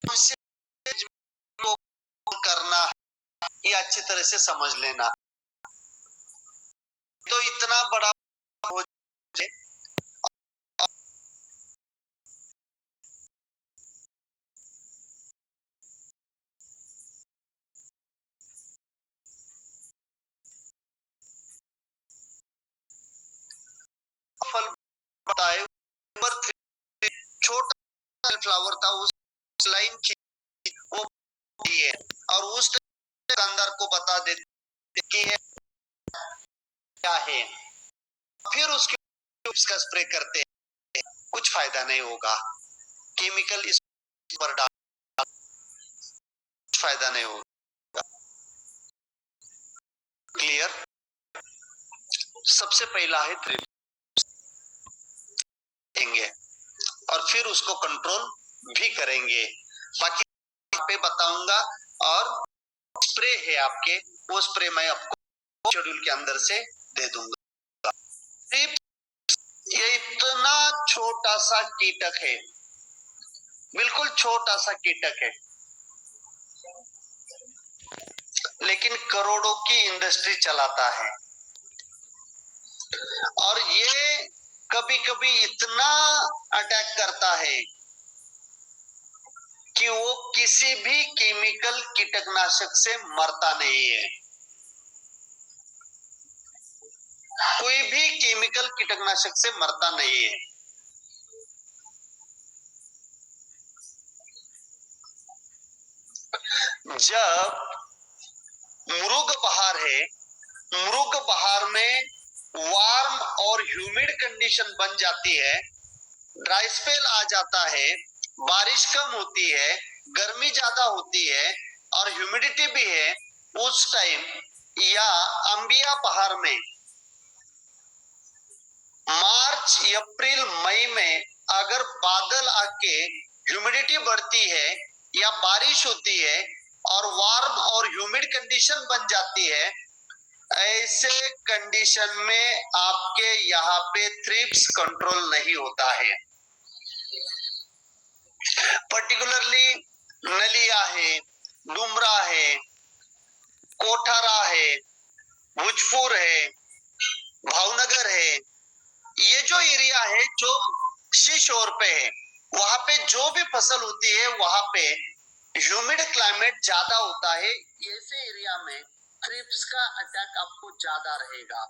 उसे करना ये अच्छी तरह से समझ लेना। तो इतना बड़ा हो जाए फल बताए, छोटा फ्लावर था, उस लाइन की वो है और उस अंदर को बता देते कि ये क्या है, फिर उसके उसका स्प्रे करते हैं, कुछ फायदा नहीं होगा। केमिकल इस पर डाल, कुछ फायदा नहीं होगा। क्लियर? सबसे पहला है थ्रिप्स और फिर उसको कंट्रोल भी करेंगे। बाकी पे बताऊंगा और स्प्रे है आपके, वो स्प्रे मैं आपको शेड्यूल के अंदर से दे दूंगा। ये इतना छोटा सा कीटक है, बिल्कुल छोटा सा कीटक है, लेकिन करोड़ों की इंडस्ट्री चलाता है। और ये कभी कभी इतना अटैक करता है कि वो किसी भी केमिकल कीटनाशक से मरता नहीं है। कोई भी केमिकल कीटनाशक से मरता नहीं है। जब मृग बहार है, मृग बहार में वार्म और ह्यूमिड कंडीशन बन जाती है, ड्राई स्पेल आ जाता है, बारिश कम होती है, गर्मी ज्यादा होती है और ह्यूमिडिटी भी है, उस टाइम या अंबिया बहार में मार्च अप्रैल मई में अगर बादल आके ह्यूमिडिटी बढ़ती है या बारिश होती है और वार्म और ह्यूमिड कंडीशन बन जाती है, ऐसे कंडीशन में आपके यहाँ पे थ्रिप्स कंट्रोल नहीं होता है। पर्टिकुलरली नलिया है, डुमरा है, कोठारा है, भोजपुर है, भावनगर है, ये जो एरिया है जो सी शोर पे है, वहां पे जो भी फसल होती है वहां पे ह्यूमिड क्लाइमेट ज्यादा होता है। ऐसे एरिया में थ्रिप्स का अटैक आपको ज्यादा रहेगा।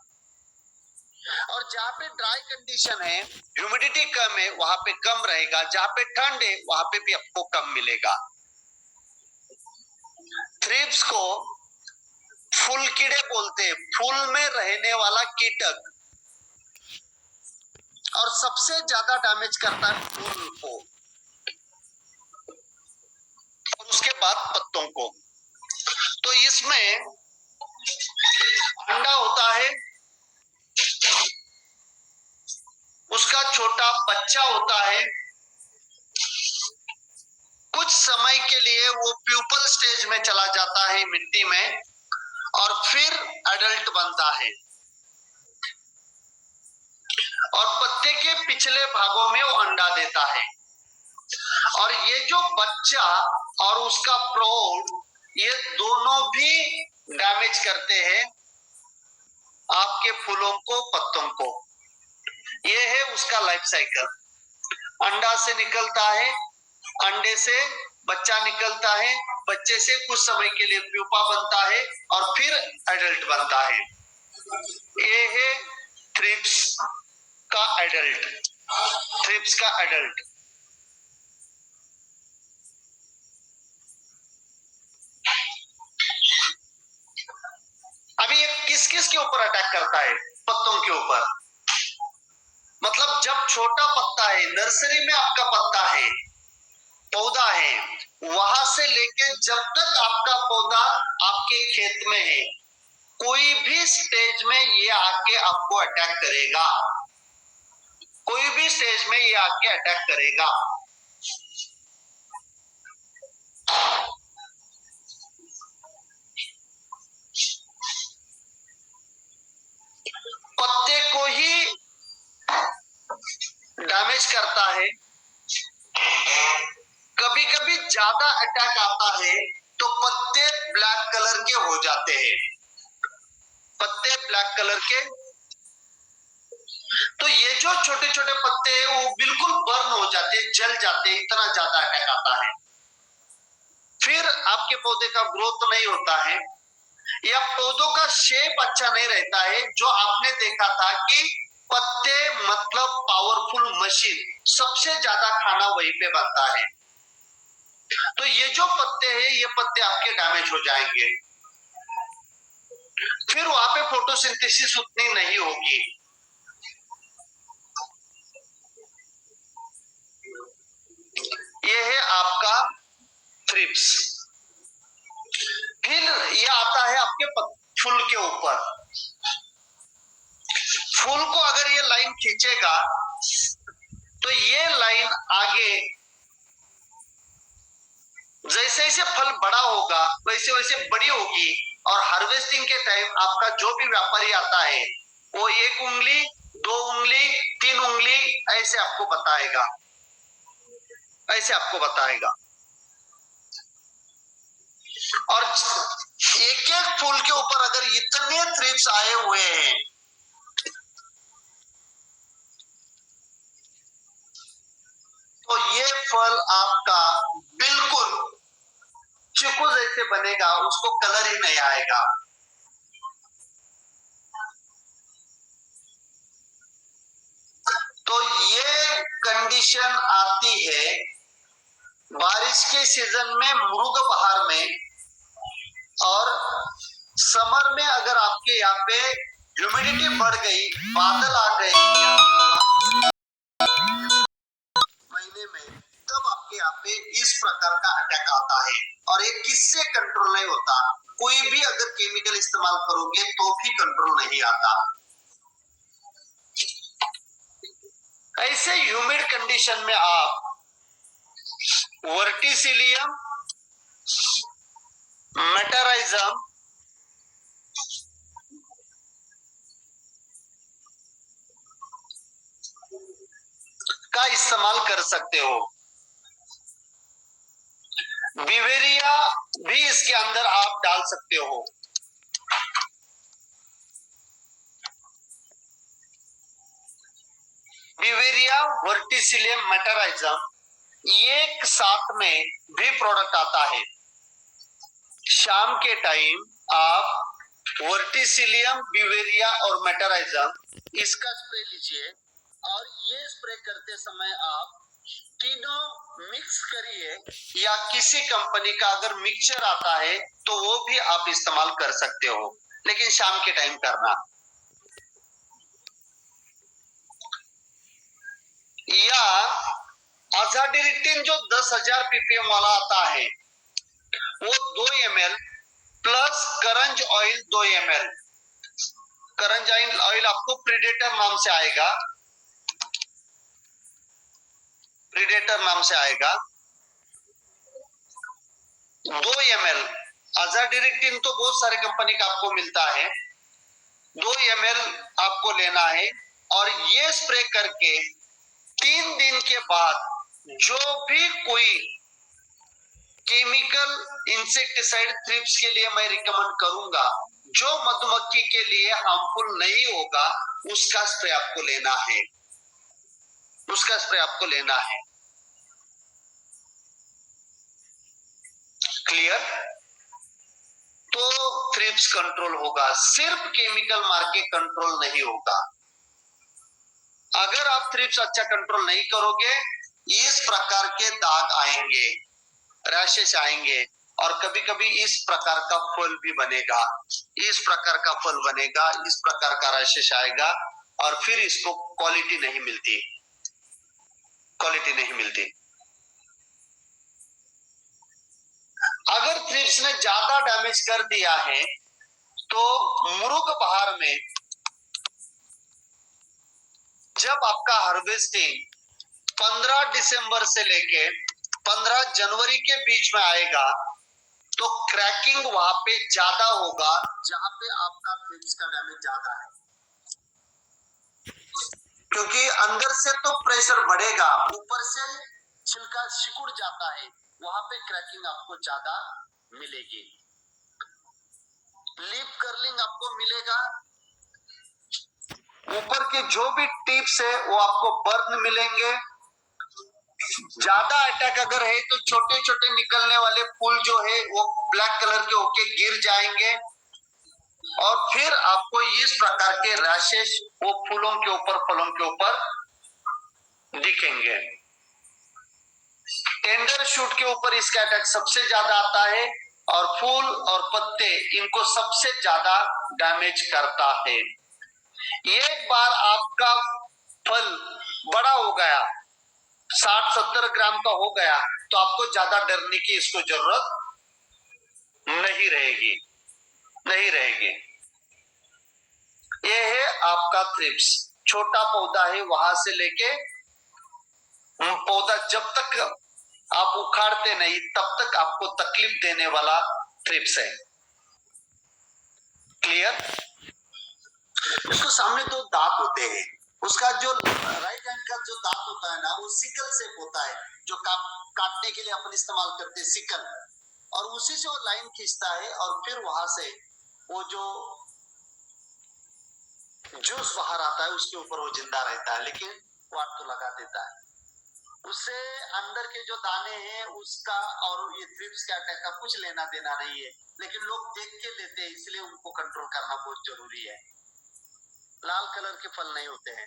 और जहाँ पे ड्राई कंडीशन है, ह्यूमिडिटी कम है, वहां पे कम रहेगा। जहाँ पे ठंड है वहां पे भी आपको कम मिलेगा। थ्रिप्स को फूल कीड़े बोलते हैं, फूल में रहने वाला कीटक, और सबसे ज्यादा डैमेज करता है फूल को और उसके बाद पत्तों को। तो इसमें अंडा होता है, उसका छोटा बच्चा होता है, कुछ समय के लिए वो प्यूपल स्टेज में चला जाता है मिट्टी में और फिर एडल्ट बनता है और पत्ते के पिछले भागों में वो अंडा देता है। और ये जो बच्चा और उसका प्रौढ़, ये दोनों भी डैमेज करते हैं आपके फूलों को, पत्तों को। ये है उसका लाइफ साइकिल। अंडा से निकलता है, अंडे से बच्चा निकलता है, बच्चे से कुछ समय के लिए प्यूपा बनता है और फिर एडल्ट बनता है। ये है थ्रिप्स का एडल्ट, थ्रिप्स का एडल्ट। अभी ये किस किस के ऊपर अटैक करता है? पत्तों के ऊपर। मतलब जब छोटा पत्ता है, नर्सरी में आपका पत्ता है, पौधा है, वहां से लेके जब तक आपका पौधा आपके खेत में है, कोई भी स्टेज में ये आके आपको अटैक करेगा, कोई भी स्टेज में ये आके अटैक करेगा। पत्ते को ही डैमेज करता है, कभी कभी ज्यादा अटैक आता है तो पत्ते ब्लैक कलर के हो जाते हैं, पत्ते ब्लैक कलर के। तो ये जो छोटे छोटे पत्ते हैं वो बिल्कुल बर्न हो जाते हैं, जल जाते हैं, इतना ज्यादा अटैक आता है। फिर आपके पौधे का ग्रोथ नहीं होता है या पौधों का शेप अच्छा नहीं रहता है। जो आपने देखा था कि पत्ते मतलब पावरफुल मशीन, सबसे ज्यादा खाना वहीं पे बनता है। तो ये जो पत्ते हैं ये पत्ते आपके डैमेज हो जाएंगे, फिर वहां पे फोटोसिंथेसिस उतनी नहीं होगी। ये है आपका थ्रिप्स। फिर ये आता है आपके फूल के ऊपर। फूल को अगर ये लाइन खींचेगा तो ये लाइन आगे जैसे जैसे फल बड़ा होगा वैसे वैसे बड़ी होगी, और हार्वेस्टिंग के टाइम आपका जो भी व्यापारी आता है वो 1 उंगली 2 उंगली 3 उंगली ऐसे आपको बताएगा, ऐसे आपको बताएगा। और एक एक फूल के ऊपर अगर इतने थ्रिप्स आए हुए हैं तो ये फल आपका बिल्कुल चीकू जैसे बनेगा, उसको कलर ही नहीं आएगा। तो ये कंडीशन आती है बारिश के सीजन में, मृग बहार में, और समर में अगर आपके यहाँ पे ह्यूमिडिटी बढ़ गई, बादल आ गए या महीने में, तब आपके यहाँ पे इस प्रकार का अटैक आता है। और ये किससे कंट्रोल नहीं होता, कोई भी अगर केमिकल इस्तेमाल करोगे तो भी कंट्रोल नहीं आता। ऐसे ह्यूमिड कंडीशन में आप वर्टिसिलियम, मेटाराइजम, का इस्तेमाल कर सकते हो। बिवेरिया भी इसके अंदर आप डाल सकते हो। बिवेरिया, वर्टिसिलियम, मेटाराइजम एक साथ में भी प्रोडक्ट आता है। शाम के टाइम आप वर्टिसिलियम, बिवेरिया और मेटाराइजम इसका स्प्रे लीजिए, और ये स्प्रे करते समय आप तीनों मिक्स करिए, या किसी कंपनी का अगर मिक्सचर आता है तो वो भी आप इस्तेमाल कर सकते हो, लेकिन शाम के टाइम करना। या आजाडिरिक्टिन जो 10,000 ppm वाला आता है वो 2 ml प्लस करंज ऑयल 2 ml। करंज ऑयल आपको प्रीडेटर नाम से आएगा, प्रीडेटर नाम से आएगा। 2 ml आजाडिरिक्टिन तो बहुत सारे कंपनी का आपको मिलता है, 2 ml आपको लेना है। और ये स्प्रे करके 3 दिन के बाद जो भी कोई केमिकल इंसेक्टिसाइड थ्रिप्स के लिए मैं रिकमेंड करूंगा, जो मधुमक्खी के लिए हार्मफुल नहीं होगा, उसका स्प्रे आपको लेना है, उसका स्प्रे आपको लेना है। क्लियर? तो थ्रिप्स कंट्रोल होगा, सिर्फ केमिकल मार के कंट्रोल नहीं होगा। अगर आप थ्रिप्स अच्छा कंट्रोल नहीं करोगे, इस प्रकार के दाग आएंगे, रैशेस आएंगे, और कभी कभी इस प्रकार का फल भी बनेगा, इस प्रकार का फल बनेगा, इस प्रकार का रैशेस आएगा, और फिर इसको क्वालिटी नहीं मिलती, क्वालिटी नहीं मिलती। अगर थ्रिप्स ने ज्यादा डैमेज कर दिया है तो मृग बहार में जब आपका हार्वेस्टिंग 15 दिसंबर से लेके 15 जनवरी के बीच में आएगा तो क्रैकिंग वहां पे ज्यादा होगा जहां पे आपका थ्रिप्स का डैमेज ज्यादा है, क्योंकि अंदर से तो प्रेशर बढ़ेगा, ऊपर से छिलका सिकुड़ जाता है, वहां पे क्रैकिंग आपको ज्यादा मिलेगी। लीफ कर्लिंग आपको मिलेगा। ऊपर के जो भी टिप्स है वो आपको बर्न मिलेंगे। ज्यादा अटैक अगर है तो छोटे छोटे निकलने वाले फूल जो है वो ब्लैक कलर के होके गिर जाएंगे और फिर आपको इस प्रकार के रैशेस वो फूलों के ऊपर फलों के ऊपर दिखेंगे। टेंडर शूट के ऊपर इसका अटैक सबसे ज्यादा आता है और फूल और पत्ते इनको सबसे ज्यादा डैमेज करता है। एक बार आपका फल बड़ा हो गया, 60-70 ग्राम का हो गया, तो आपको ज्यादा डरने की इसको जरूरत नहीं रहेगी, नहीं रहेगी। यह है आपका थ्रिप्स। छोटा पौधा है, वहां से लेके पौधा जब तक आप उखाड़ते नहीं तब तक आपको तकलीफ देने वाला थ्रिप्स है। क्लियर? इसको सामने दो दांत होते हैं, उसका जो राइट हैंड का जो दांत होता है ना वो सिकल शेप होता है, जो काटने के लिए अपन इस्तेमाल करते हैं सिकल, और उसी से वो लाइन खींचता है और फिर वहां से वो जो जूस बाहर आता है उसके ऊपर वो जिंदा रहता है, लेकिन वाट तो लगा देता है। उससे अंदर के जो दाने हैं उसका और ये थ्रिप्स के अटैक का कुछ लेना देना नहीं है, लेकिन लोग देख के लेते हैं, इसलिए उनको कंट्रोल करना बहुत जरूरी है। लाल कलर के फल नहीं होते हैं।